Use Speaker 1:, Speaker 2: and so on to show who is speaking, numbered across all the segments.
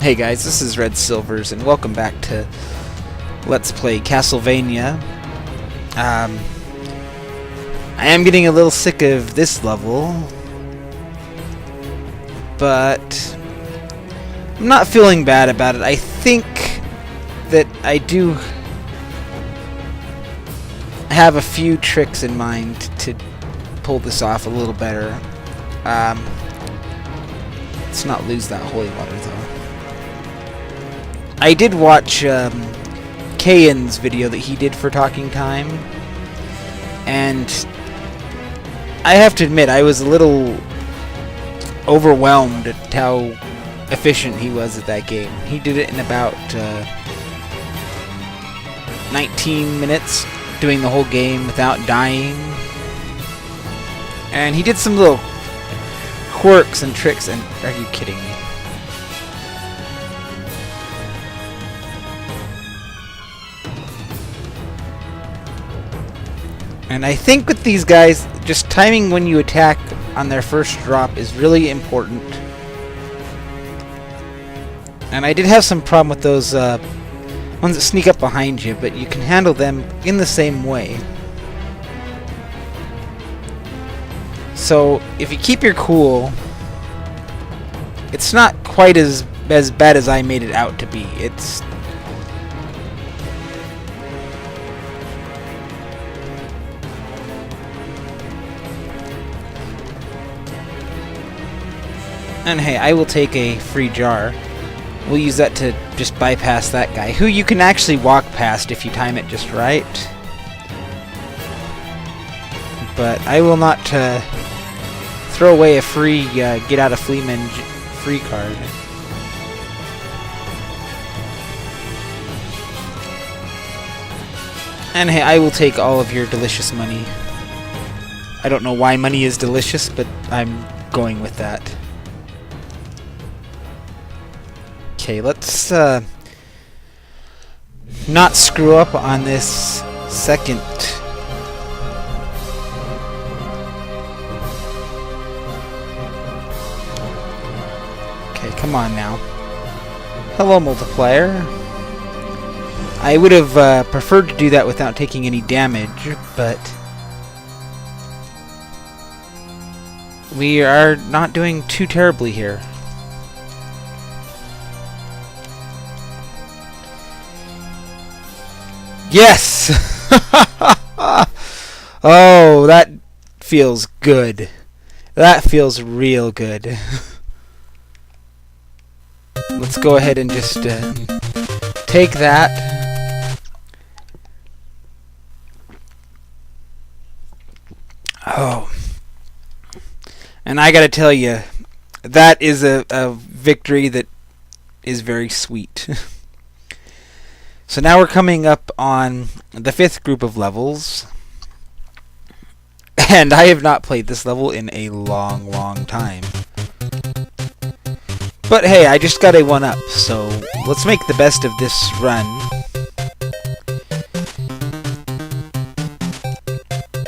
Speaker 1: Hey guys, this is Red Silvers, and welcome back to Let's Play Castlevania. I am getting a little sick of this level, but I'm not feeling bad about it. I think that I do have a few tricks in mind to pull this off a little better. Let's not lose that holy water, though. I did watch Kayan's video that he did for Talking Time, and I have to admit I was a little overwhelmed at how efficient he was at that game. He did it in about 19 minutes, doing the whole game without dying, and he did some little quirks and tricks, and are you kidding me? And I think with these guys, just timing when you attack on their first drop is really important. And I did have some problem with those ones that sneak up behind you, but you can handle them in the same way. So if you keep your cool, it's not quite as bad as I made it out to be. And hey, I will take a free jar. We'll use that to just bypass that guy, who you can actually walk past if you time it just right. But I will not throw away a free get out of Fleaman free card. And hey, I will take all of your delicious money. I don't know why money is delicious, but I'm going with that. Okay, let's not screw up on this second. Okay, come on now. Hello, multiplier. I would have preferred to do that without taking any damage, but we are not doing too terribly here. Yes! Oh, that feels good. That feels real good. Let's go ahead and just take that. Oh. And I gotta tell you, that is a victory that is very sweet. So now we're coming up on the 5th group of levels, and I have not played this level in a long time. But hey, I just got a 1-up, so let's make the best of this run.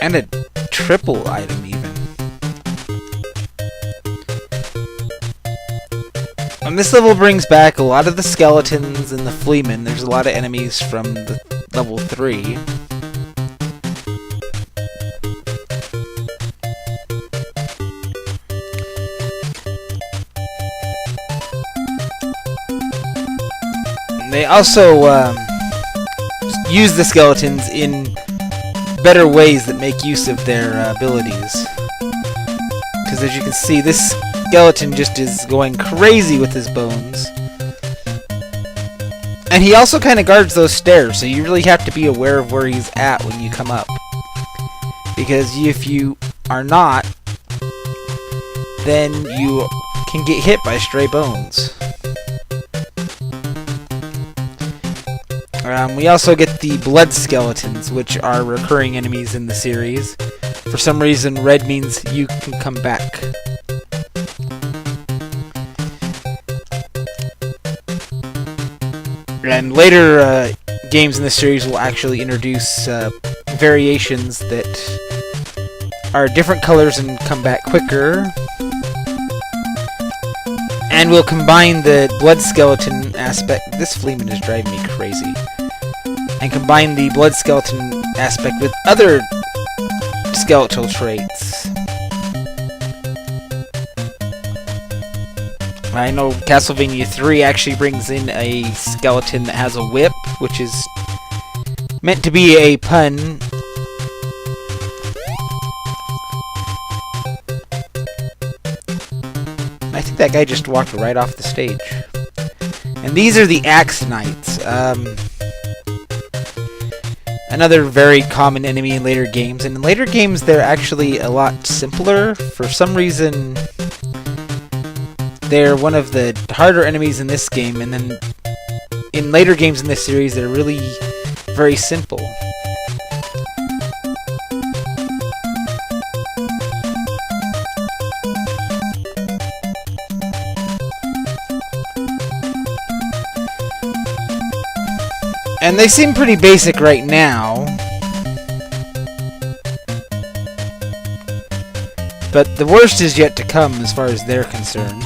Speaker 1: And a triple item even. And this level brings back a lot of the skeletons and the Fleaman. There's a lot of enemies from the level 3. They also use the skeletons in better ways that make use of their abilities. Because as you can see, this skeleton just is going crazy with his bones. And he also kind of guards those stairs, so you really have to be aware of where he's at when you come up. Because if you are not, then you can get hit by stray bones. We also get the blood skeletons, which are recurring enemies in the series. For some reason, red means you can come back. And later games in the series will actually introduce variations that are different colors and come back quicker. And we'll combine the blood skeleton aspect. This Fleaman is driving me crazy. And combine the blood skeleton aspect with other skeletal traits. I know Castlevania 3 actually brings in a skeleton that has a whip, which is meant to be a pun. I think that guy just walked right off the stage. And these are the Axe Knights. Another very common enemy in later games. And in later games, they're actually a lot simpler. For some reason, they're one of the harder enemies in this game. And then in later games in this series, they're really very simple. And they seem pretty basic right now. But the worst is yet to come as far as they're concerned.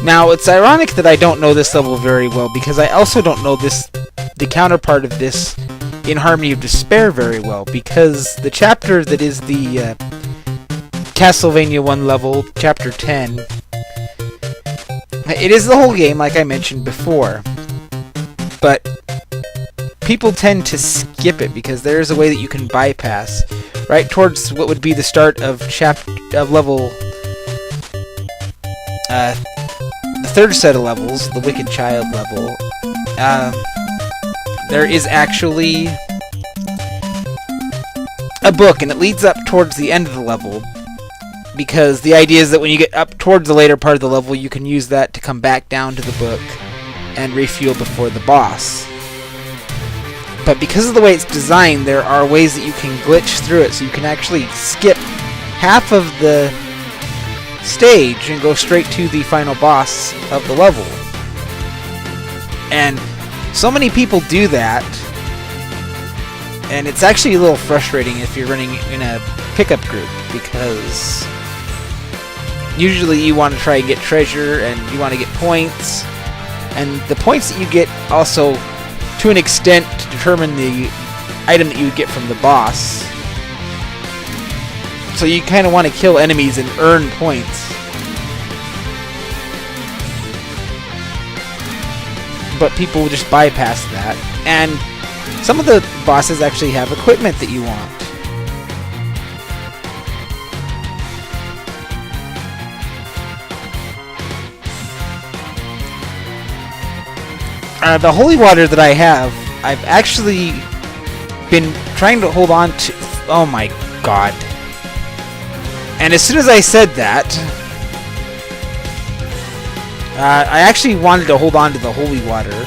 Speaker 1: Now, it's ironic that I don't know this level very well, because I also don't know the counterpart of this in Harmony of Despair very well, because the chapter that is the Castlevania 1 level, Chapter 10, it is the whole game, like I mentioned before, but people tend to skip it because there is a way that you can bypass right towards what would be the start of level, the third set of levels, the Wicked Child level. There is actually a book, and it leads up towards the end of the level. Because the idea is that when you get up towards the later part of the level, you can use that to come back down to the book and refuel before the boss. But because of the way it's designed, there are ways that you can glitch through it, so you can actually skip half of the stage and go straight to the final boss of the level. And so many people do that, and it's actually a little frustrating if you're running in a pickup group, because usually you want to try and get treasure and you want to get points, and the points that you get also to an extent determine the item that you would get from the boss. So you kind of want to kill enemies and earn points. But people will just bypass that, and some of the bosses actually have equipment that you want. The holy water that I have, I've actually been trying to hold on to. Oh my god. And as soon as I said that, I actually wanted to hold on to the holy water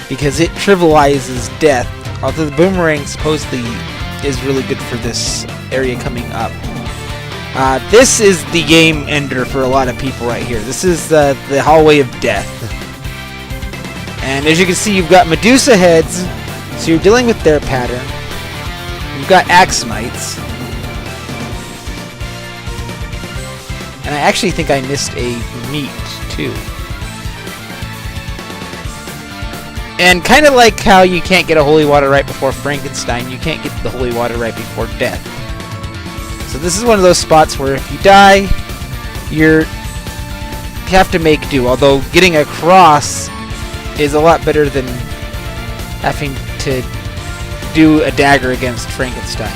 Speaker 1: because it trivializes death, although the boomerang supposedly is really good for this area coming up. This is the game ender for a lot of people right here. This is the hallway of death. And as you can see, you've got Medusa heads, so you're dealing with their pattern. You've got Axe Knights. And I actually think I missed a meat, too. And kind of like how you can't get a holy water right before Frankenstein, you can't get the holy water right before death. So this is one of those spots where if you die, you have to make do. Although getting across is a lot better than having to do a dagger against Frankenstein.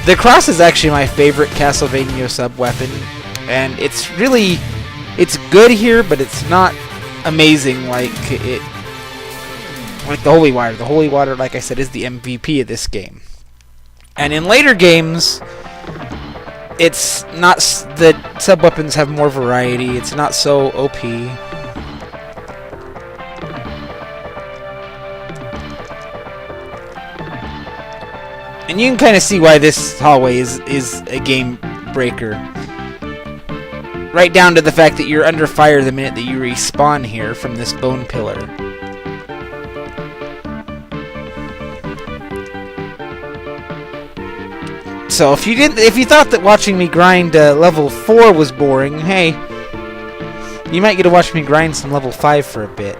Speaker 1: The cross is actually my favorite Castlevania sub-weapon, and it's good here, but it's not amazing like the Holy Water. The Holy Water, like I said, is the MVP of this game. And in later games, it's not, the sub-weapons have more variety, it's not so OP. And you can kind of see why this hallway is a game breaker. Right down to the fact that you're under fire the minute that you respawn here from this bone pillar. So if you thought that watching me grind level 4 was boring, hey, you might get to watch me grind some level 5 for a bit.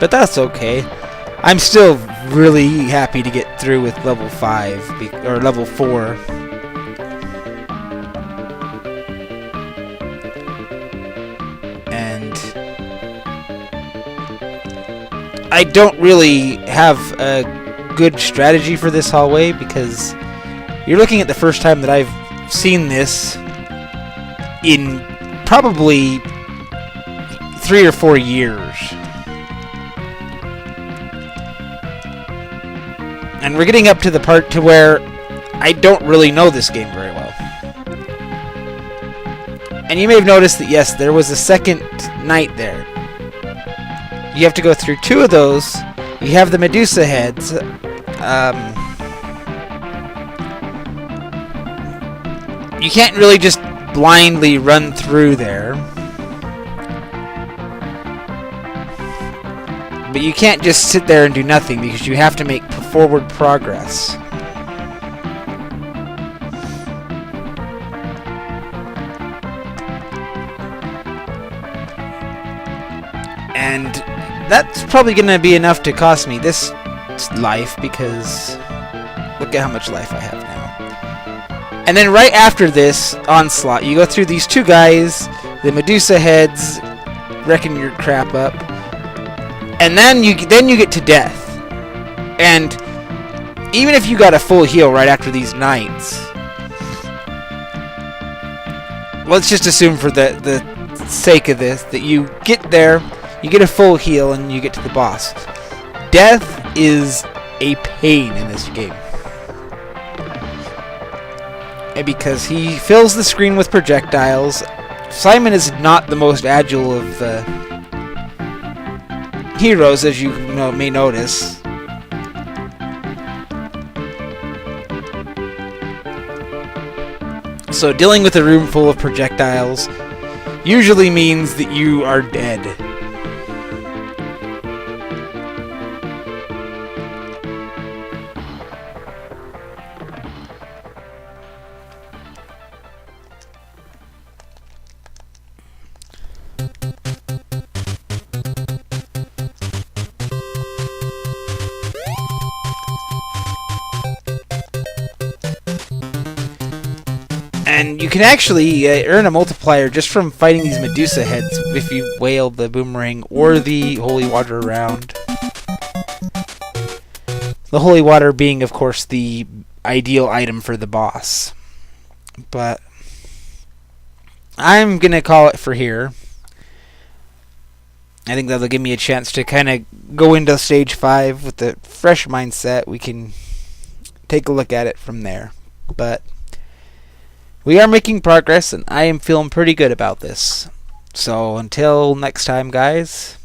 Speaker 1: But that's okay. I'm still really happy to get through with level 5 or level 4. And I don't really have a good strategy for this hallway because you're looking at the first time that I've seen this in probably 3 or 4 years. And we're getting up to the part to where I don't really know this game very well. And you may have noticed that, yes, there was a second night there. You have to go through 2 of those. You have the Medusa heads. You can't really just blindly run through there. But you can't just sit there and do nothing because you have to make forward progress. And that's probably going to be enough to cost me this life because look at how much life I have now. And then right after this onslaught, you go through these 2 guys, the Medusa heads, wrecking your crap up. And then you get to death. And even if you got a full heal right after these nights, let's just assume for the sake of this that you get there, you get a full heal, and you get to the boss. Death is a pain in this game. And because he fills the screen with projectiles, Simon is not the most agile of the heroes, as you may notice. So dealing with a room full of projectiles usually means that you are dead. And you can actually earn a multiplier just from fighting these Medusa heads if you whale the boomerang or the holy water around. The holy water being, of course, the ideal item for the boss. But I'm going to call it for here. I think that'll give me a chance to kind of go into stage 5 with a fresh mindset. We can take a look at it from there. But we are making progress, and I am feeling pretty good about this. So until next time, guys,